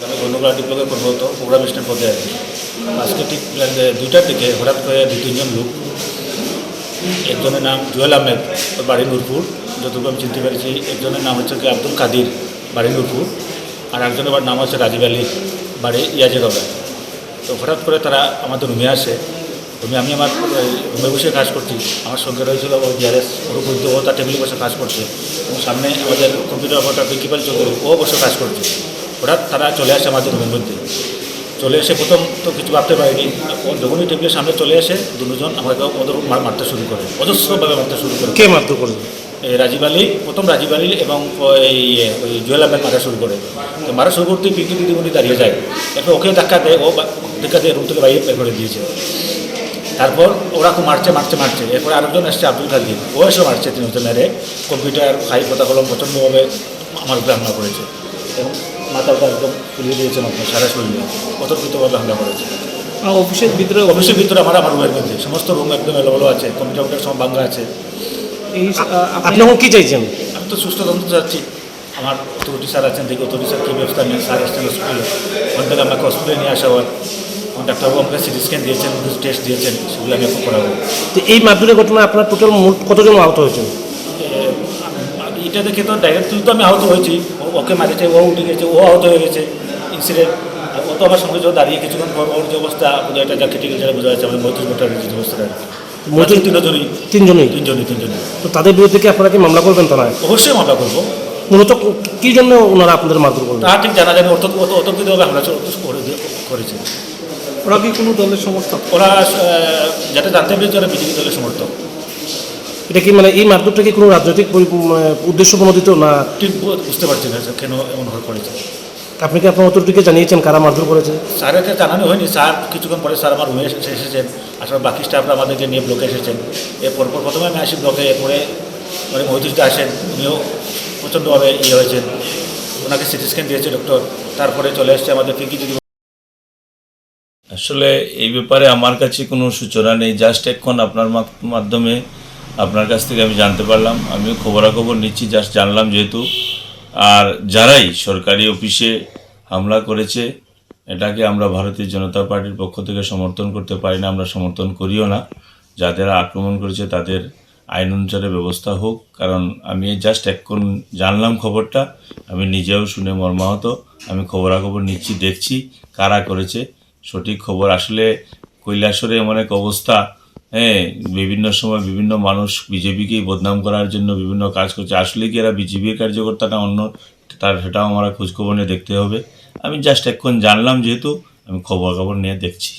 আমি গণ্ডগোলা ডিপ্লোকে কর্মরত programme station পদে আছি। আজকে ঠিক 2টার দিকে হঠাৎ করে 2-3 জন লোক, একজনের নাম জুয়েল আহমেদ, ওর বাড়ি নূরপুর, যতটুকু আমি চিনতে পেরেছি। একজনের নাম হচ্ছে কি আব্দুল কাদির, বাড়ি নূরপুর, আর একজনের নাম হচ্ছে রাজীব আলী, বাড়ি ইয়াজেগবে। তো হঠাৎ করে তারা আমাদের রুমে আসে। আমি আমার রুমে বসে কাজ করছি, আমার সঙ্গে রয়েছিল ওই ডিআরএস ওর ও তার টেবিলে বসে কাজ করছে, এবং সামনে আমাদের কম্পিউটার অপারেটর প্রিন্সিপাল চৌধুরী ও বসে কাজ করছে। হঠাৎ তারা চলে আসে আমাদের রুমের মধ্যে। চলে এসে প্রথম তো কিছু ভাবতে পারিনি, যখনই টেবিলের সামনে চলে আসে দুজন আমাকে ওদের মারতে শুরু করে, অজস্রভাবে মারতে শুরু করে। কে মারধর করলো? রাজীব আলী, প্রথম রাজীব আলী এবং ওই জুয়েল আহমেদ মারা শুরু করে। তো মারা শুরু করতেই পিঙ্কি দিদিমণি দাঁড়িয়ে যায়। এরপর ওকে ধাক্কা দেয়, ও ধাক্কা দিয়ে রুম থেকে বাইরে বের করে দিয়েছে। তারপর ওরা খুব মারছে। এরপর আরেকজন এসছে আব্দুল কাদির, ও এসে মারছে। তিনজন মেরে কম্পিউটার ফাইল কথা কলম প্রচণ্ডভাবে আমার উপরে হামলা করেছে, এবং মাথাটা একদম ফুলিয়ে দিয়েছে, আপনার সারা শরীরে অতর্কিতভাবে হামলা করেছে। অফিসের ভিতরে আমার রুমের মধ্যে সমস্ত রুম একদম এলোমেলো আছে, কম্পিউটার সব ভাঙা আছে। এই আপনি এখন কী চাইছেন? আমি তো সুস্থ তন্ত্র চাচ্ছি। আমার অথরিটি স্যার আছেন, দেখি অথরিটি স্যার কী ব্যবস্থা নেন। স্যার এসছেন হসপিটালে, ওখান থেকে আমাকে হসপিটালে নিয়ে আসা হয়। ডাক্তারবাবু আমাকে সিটি স্ক্যান দিয়েছেন, টেস্ট দিয়েছেন, সেগুলো আমি এখন করাবো। তো এই মারধরের ঘটনায় আপনার টোটাল মোট কতজন আহত হয়েছেন? এটা দেখে তো ডাইরেক্টলি তো আমি আহত হয়েছি, ওকে মারেছে, ও উঠে গেছে, ও আহত হয়ে গেছে ইনসিডেন্ট। ও তো আমার সঙ্গে দাঁড়িয়ে কিছুক্ষণ পর ওর যে অবস্থা, এটা যা ক্রিটিক্যাল যেটা বোঝা যাচ্ছে, আমাদের 35 ঘন্টার যে অবস্থাটা। তিনজনই। তো তাদের বিরুদ্ধে কি আপনারা কি মামলা করবেন থানায়? অবশ্যই মামলা করবো। মূলত কী জন্য ওনারা আপনাদের মারধর করবেন তা ঠিক জানা যাবে, অতর্কিতভাবে হামলা করেছে। ওরা কি কোনো দলের সমর্থক? ওরা যাতে জানতে পেরেছে ওরা বিজেপি দলের সমর্থক। এটা কি মানে এই মারধরটা কি কোনো রাজনৈতিক উদ্দেশ্য প্রণোদিত না? ঠিক বুঝতে পারছি না কেন এমন করেছে। আপনি কি আপনার অথরিটিকে জানিয়েছেন কারা মারধর করেছে? স্যারকে জানানো হয়নি। স্যার কিছুক্ষণ পরে স্যার আমার রুমে এসেছেন, আসলে বাকি স্টাফরা আমাদেরকে নিয়ে ব্লকে এসেছেন। এরপর প্রথমে আমি আসি ব্লকে, এরপরে মানে মহিদুরটা আসেন, উনিও প্রচণ্ডভাবে হয়েছেন, ওনাকে সিটি স্ক্যান দিয়েছে ডক্টর। তারপরে চলে এসছে আমাদের পিঙ্কি দিদি। আসলে এই ব্যাপারে আমার কাছে কোনো সূচনা নেই, জাস্ট এখন আপনার মাধ্যমে আপনার কাছ থেকে আমি জানতে পারলাম। আমিও খবরাখবর নিচ্ছি, জাস্ট জানলাম যেহেতু। আর যারাই সরকারি অফিসে হামলা করেছে, এটাকে আমরা ভারতীয় জনতা পার্টির পক্ষ থেকে সমর্থন করতে পারি না, আমরা সমর্থন করিও না। যাদের আক্রমণ করেছে তাদের আইন অনুসারে ব্যবস্থা হোক, কারণ আমি জাস্ট এখন জানলাম খবরটা, আমি নিজেও শুনে মর্মাহত। আমি খবরাখবর নিচ্ছি, দেখছি কারা করেছে সঠিক খবর। আসলে কৈলাসরে এমন এক অবস্থা, বিভিন্ন সময় বিভিন্ন মানুষ বিজেপিকেই বদনাম করার জন্য বিভিন্ন কাজ করছে। আসলে কি এরা বিজেপির কার্যকর্তা না অন্য, সেটাও আমরা খোঁজখবর নিয়ে দেখতে হবে। আমি জাস্ট এখন জানলাম যেহেতু, আমি খবর নিয়ে দেখছি।